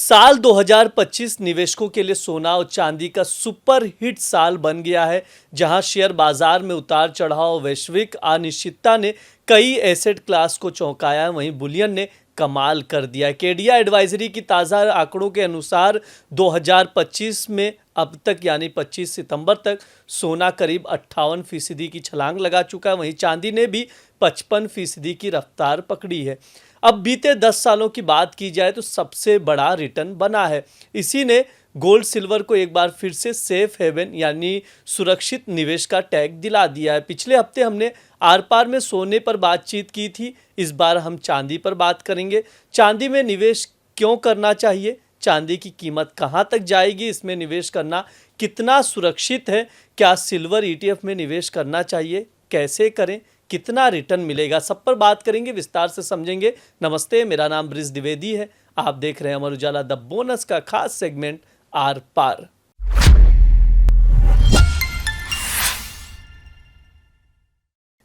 साल 2025 निवेशकों के लिए सोना और चांदी का सुपर हिट साल बन गया है, जहां शेयर बाजार में उतार चढ़ाव, वैश्विक अनिश्चितता ने कई एसेट क्लास को चौंकाया है। वहीं बुलियन ने कमाल कर दिया। केडिया एडवाइजरी की ताज़ा आंकड़ों के अनुसार 2025 में अब तक यानी 25 सितंबर तक सोना करीब 58% की छलांग लगा चुका है। वहीं चांदी ने भी 55% की रफ्तार पकड़ी है। अब बीते 10 सालों की बात की जाए तो सबसे बड़ा रिटर्न बना है। इसी ने गोल्ड सिल्वर को एक बार फिर से सेफ हेवन यानी सुरक्षित निवेश का टैग दिला दिया है। पिछले हफ्ते हमने आर पार में सोने पर बातचीत की थी, इस बार हम चांदी पर बात करेंगे। चांदी में निवेश क्यों करना चाहिए, चांदी की कीमत कहां तक जाएगी, इसमें निवेश करना कितना सुरक्षित है, क्या सिल्वर ईटीएफ में निवेश करना चाहिए, कैसे करें, कितना रिटर्न मिलेगा, सब पर बात करेंगे, विस्तार से समझेंगे। नमस्ते, मेरा नाम ब्रिज द्विवेदी है। आप देख रहे हैं अमर उजाला द बोनस का खास सेगमेंट आर पार।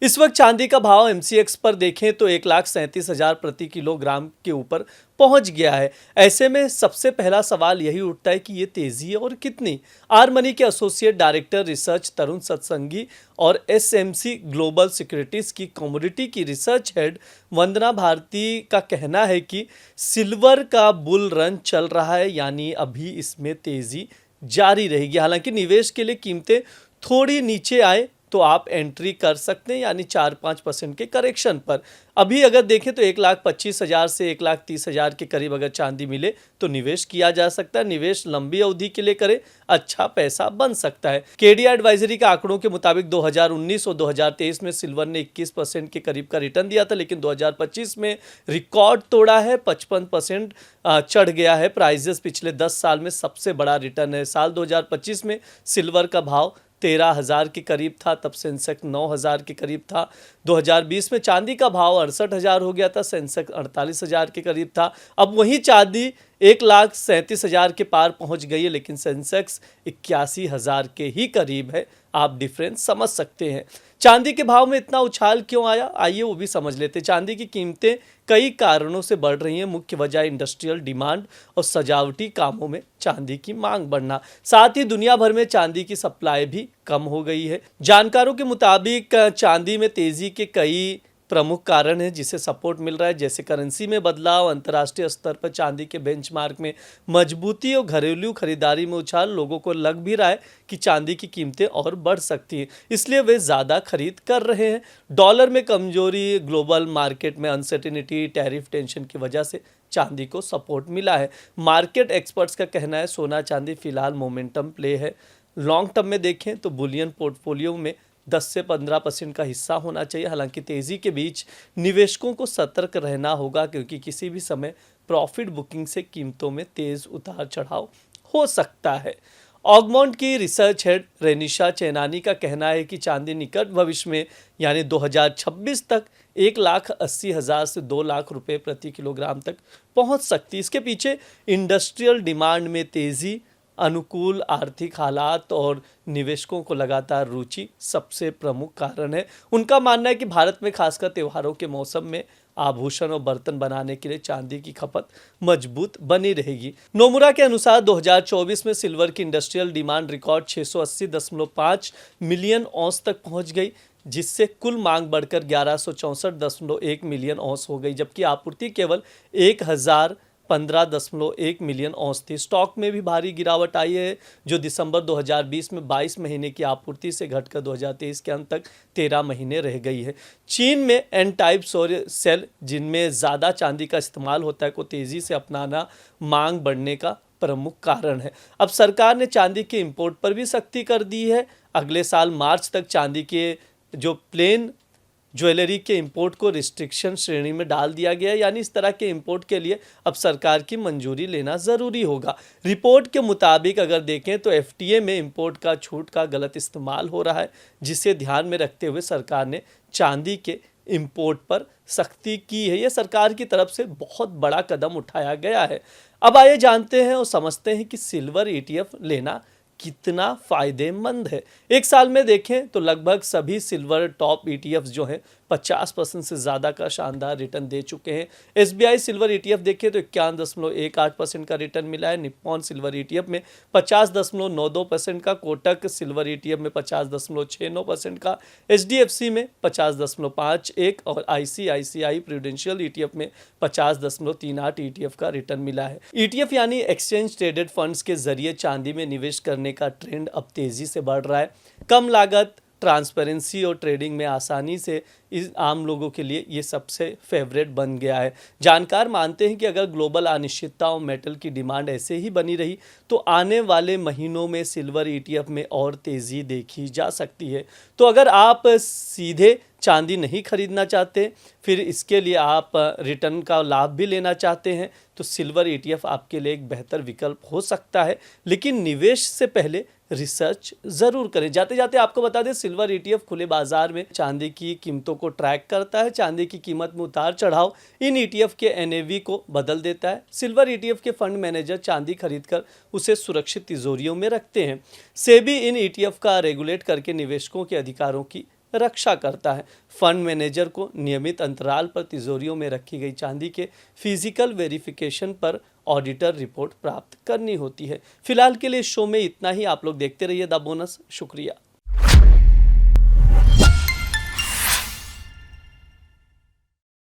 इस वक्त चांदी का भाव एमसीएक्स पर देखें तो 1,37,000 प्रति किलोग्राम के ऊपर पहुंच गया है। ऐसे में सबसे पहला सवाल यही उठता है कि ये तेजी है और कितनी। आर मनी के एसोसिएट डायरेक्टर रिसर्च तरुण सत्संगी और एसएमसी ग्लोबल सिक्योरिटीज की कमोडिटी की रिसर्च हेड वंदना भारती का कहना है कि सिल्वर का बुल रन चल रहा है, यानी अभी इसमें तेजी जारी रहेगी। हालांकि निवेश के लिए कीमतें थोड़ी नीचे आए तो आप एंट्री कर सकते हैं, यानी 4-5% के करेक्शन पर। अभी अगर देखें तो 1,25,000 से 1,30,000 के करीब अगर चांदी मिले तो निवेश किया जा सकता है। निवेश लंबी अवधि के लिए करें, अच्छा पैसा बन सकता है। केडिया एडवाइजरी के आंकड़ों के मुताबिक 2019 और 2023 में सिल्वर ने 21% के करीब का रिटर्न दिया था, लेकिन 2025 में रिकॉर्ड तोड़ा है, 55% चढ़ गया है। प्राइजेस पिछले 10 साल में सबसे बड़ा रिटर्न है। साल 2025 में सिल्वर का भाव 13,000 के करीब था, तब सेंसेक्स 9,000 के करीब था। 2020 में चांदी का भाव 68,000 हो गया था, सेंसेक्स 48,000 के करीब था। अब वही चांदी 1,37,000 के पार पहुंच गई है, लेकिन सेंसेक्स 81,000 के ही करीब है। आप डिफरेंस समझ सकते हैं। चांदी के भाव में इतना उछाल क्यों आया, आइए वो भी समझ लेते हैं। चांदी की कीमतें कई कारणों से बढ़ रही हैं। मुख्य वजह इंडस्ट्रियल डिमांड और सजावटी कामों में चांदी की मांग बढ़ना, साथ ही दुनिया भर में चांदी की सप्लाई भी कम हो गई है। जानकारों के मुताबिक चांदी में तेजी के कई प्रमुख कारण है जिसे सपोर्ट मिल रहा है, जैसे करेंसी में बदलाव, अंतर्राष्ट्रीय स्तर पर चांदी के बेंचमार्क में मजबूती और घरेलू खरीदारी में उछाल। लोगों को लग भी रहा है कि चांदी की कीमतें और बढ़ सकती हैं, इसलिए वे ज़्यादा खरीद कर रहे हैं। डॉलर में कमजोरी, ग्लोबल मार्केट में अनसर्टेनिटी, टैरिफ टेंशन की वजह से चांदी को सपोर्ट मिला है। मार्केट एक्सपर्ट्स का कहना है सोना चांदी फिलहाल मोमेंटम प्ले है। लॉन्ग टर्म में देखें तो बुलियन पोर्टफोलियो में 10 से 15% का हिस्सा होना चाहिए। हालांकि तेजी के बीच निवेशकों को सतर्क रहना होगा, क्योंकि किसी भी समय प्रॉफिट बुकिंग से कीमतों में तेज उतार चढ़ाव हो सकता है। ऑगमोंट की रिसर्च हेड रेनिशा चैनानी का कहना है कि चांदी निकट भविष्य में यानी 2026 तक 1,80,000 से 2 लाख रुपए प्रति किलोग्राम तक पहुंच सकती है। इसके पीछे इंडस्ट्रियल डिमांड में तेजी, अनुकूल आर्थिक हालात और निवेशकों को लगातार रुचि सबसे प्रमुख कारण है। उनका मानना है कि भारत में खासकर त्योहारों के मौसम में आभूषण और बर्तन बनाने के लिए चांदी की खपत मजबूत बनी रहेगी। नोमुरा के अनुसार 2024 में सिल्वर की industrial demand record 680.5 million ounce तक पहुंच गई, जिससे कुल मांग बढ़कर 1164.1 मिलियन औंस हो गई, जबकि आपूर्ति केवल 1,015.1 मिलियन औंस थी। स्टॉक में भी भारी गिरावट आई है, जो दिसंबर 2020 में 22 महीने की आपूर्ति से घटकर 2023 के अंत तक 13 महीने रह गई है। चीन में एन टाइप सौर सेल, जिनमें ज़्यादा चांदी का इस्तेमाल होता है, को तेज़ी से अपनाना मांग बढ़ने का प्रमुख कारण है। अब सरकार ने चांदी के इंपोर्ट पर भी सख्ती कर दी है। अगले साल मार्च तक चांदी के जो प्लेन ज्वेलरी के इंपोर्ट को रिस्ट्रिक्शन श्रेणी में डाल दिया गया है, यानी इस तरह के इंपोर्ट के लिए अब सरकार की मंजूरी लेना ज़रूरी होगा। रिपोर्ट के मुताबिक अगर देखें तो एफटीए में इंपोर्ट का छूट का गलत इस्तेमाल हो रहा है, जिसे ध्यान में रखते हुए सरकार ने चांदी के इंपोर्ट पर सख्ती की है। यह सरकार की तरफ से बहुत बड़ा कदम उठाया गया है। अब आइए जानते हैं और समझते हैं कि सिल्वर ईटीएफ लेना कितना फायदेमंद है। एक साल में देखें तो लगभग सभी सिल्वर टॉप ईटीएफ्स जो हैं 50% से ज़्यादा का शानदार रिटर्न दे चुके हैं। एसबीआई सिल्वर ईटीएफ देखें तो 51.18% का रिटर्न मिला है। निप्पॉन सिल्वर ईटीएफ में 50.92% का, कोटक सिल्वर ईटीएफ में 50.69% का, एचडीएफसी में 50.51 और आईसीआईसीआई प्रूडेंशियल ईटीएफ में 50.38 ईटीएफ का रिटर्न मिला है। ईटीएफ यानी एक्सचेंज ट्रेडेड फंड्स के जरिए चांदी में निवेश करने का ट्रेंड अब तेजी से बढ़ रहा है। कम लागत, ट्रांसपेरेंसी और ट्रेडिंग में आसानी से इस आम लोगों के लिए ये सबसे फेवरेट बन गया है। जानकार मानते हैं कि अगर ग्लोबल अनिश्चितता और मेटल की डिमांड ऐसे ही बनी रही तो आने वाले महीनों में सिल्वर ईटीएफ में और तेज़ी देखी जा सकती है। तो अगर आप सीधे चांदी नहीं खरीदना चाहते, फिर इसके लिए आप रिटर्न का लाभ भी लेना चाहते हैं, तो सिल्वर ईटीएफ आपके लिए एक बेहतर विकल्प हो सकता है। लेकिन निवेश से पहले रिसर्च ज़रूर करें। जाते जाते आपको बता दें, सिल्वर ईटीएफ खुले बाजार में चांदी की कीमतों को ट्रैक करता है। चांदी की कीमत में उतार चढ़ाव इन ईटीएफ के एनएवी को बदल देता है। सिल्वर ईटीएफ के फंड मैनेजर चांदी खरीदकर उसे सुरक्षित तिजोरियों में रखते हैं। सेबी इन ईटीएफ का रेगुलेट करके निवेशकों के अधिकारों की रक्षा करता है। फंड मैनेजर को नियमित अंतराल पर तिजोरियों में रखी गई चांदी के फिजिकल वेरिफिकेशन पर ऑडिटर रिपोर्ट प्राप्त करनी होती है। फिलहाल के लिए शो में इतना ही। आप लोग देखते रहिए द बोनस। शुक्रिया।